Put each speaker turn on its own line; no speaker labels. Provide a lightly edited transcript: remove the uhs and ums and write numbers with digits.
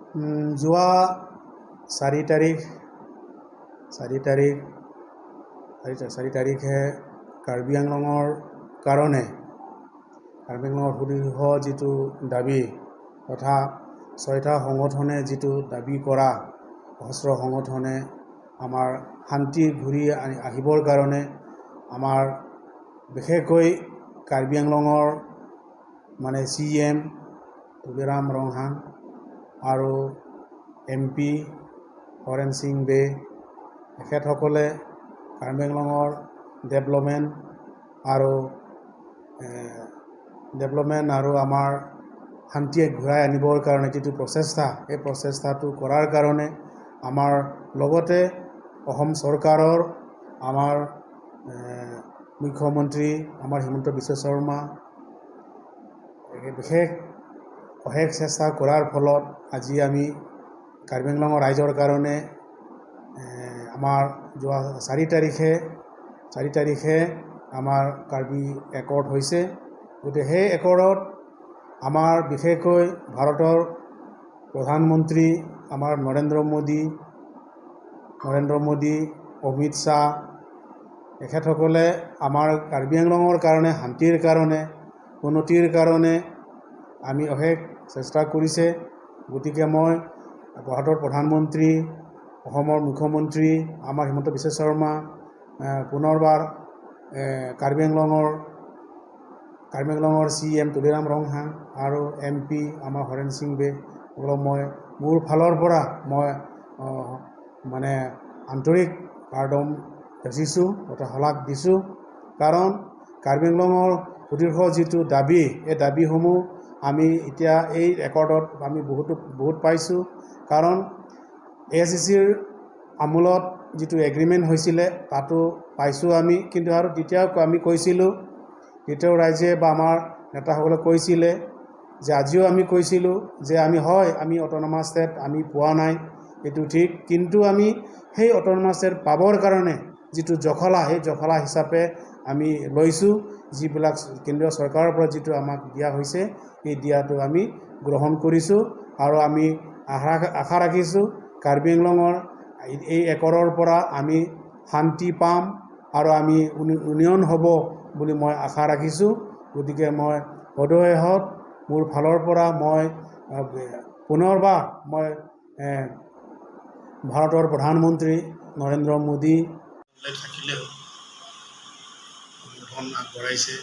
যোৱা 4 তাৰিখে কাৰ্বি আংলঙৰ কাৰণে কাৰ্বি আংলঙৰ সুদীৰ্ঘ যিটো দাবী তথা 6টা সংগঠনে যিটো দাবী কৰা সশস্ত্ৰ সংগঠনে আমাৰ শান্তি ঘূৰি আহিবৰ কাৰণে আমাৰ বিশেষকৈ কাৰ্বি আংলঙৰ মানে CM তুলিৰাম ৰংহাং আৰু MP হৰেণ সিং বে তেখেতসকলে কাৰ্বি আংলঙৰ ডেভেলপমেণ্ট আৰু আমাৰ শান্তি ঘূৰাই আনিবৰ কাৰণে যিটো প্ৰচেষ্টা এই প্ৰচেষ্টাটো কৰাৰ কাৰণে আমাৰ লগতে অসম চৰকাৰৰ আমাৰ মুখ্যমন্ত্ৰী আমাৰ হিমন্ত বিশ্ব শৰ্মা অশেষ চেষ্টা কৰাৰ ফলত আজি আমি কাৰ্বি আংলঙৰ ৰাইজৰ কাৰণে আমাৰ যোৱা 4 তাৰিখে আমাৰ কাৰ্বি একৰ্ড হৈছে। গতিকে সেই একৰ্ডত আমাৰ বিশেষকৈ ভাৰতৰ প্ৰধানমন্ত্ৰী আমাৰ নৰেন্দ্ৰ মোদী অমিত শ্বাহ তেখেতসকলে আমাৰ কাৰ্বি আংলঙৰ কাৰণে শান্তিৰ কাৰণে উন্নতিৰ কাৰণে আমি অশেষ চেষ্টা কৰিছে। গতিকে মই ভাৰতৰ প্ৰধানমন্ত্ৰী অসমৰ মুখ্যমন্ত্ৰী আমাৰ হিমন্ত বিশ্ব শৰ্মা পুনৰবাৰ কাৰ্বি আংলঙৰ CM তুলিৰাম ৰংহাং আৰু MP আমাৰ হৰেণ সিং বে অলপ মই মোৰ ফালৰ পৰা মই মানে আন্তৰিক কাৰ্ডম যাচিছোঁ তথা শলাগ দিছোঁ। কাৰণ কাৰ্বি আংলঙৰ সুদীৰ্ঘ যিটো দাবী এই দাবীসমূহ আমি এতিয়া এই ৰেকৰ্ডত আমি বহুত পাইছোঁ। কাৰণ AICCৰ আমোলত যিটো এগ্ৰিমেণ্ট হৈছিলে তাতো পাইছোঁ আমি, কিন্তু আৰু তেতিয়াও আমি কৈছিলোঁ, তেতিয়াও ৰাইজে বা আমাৰ নেতাসকলে কৈছিলে যে আজিও আমি কৈছিলোঁ যে আমি অট'নমাছ ষ্টেট আমি পোৱা নাই, এইটো ঠিক, কিন্তু আমি সেই অট'নমাছ ষ্টেট পাবৰ কাৰণে যিটো জখলা সেই জখলা হিচাপে আমি লৈছোঁ, যিবিলাক কেন্দ্ৰীয় চৰকাৰৰ পৰা যিটো আমাক দিয়া হৈছে সেই দিয়াটো আমি গ্ৰহণ কৰিছোঁ। আৰু আমি আশা ৰাখিছোঁ কাৰ্বি আংলঙৰ এই একৰৰ পৰা আমি শান্তি পাম আৰু আমি উন্নয়ন হ'ব বুলি মই আশা ৰাখিছোঁ। গতিকে মই সদৌ মোৰ ফালৰ পৰা মই পুনৰবাৰ মই ভাৰতৰ প্ৰধানমন্ত্ৰী নৰেন্দ্ৰ মোদী থাকিলেও ধন আগবঢ়াইছে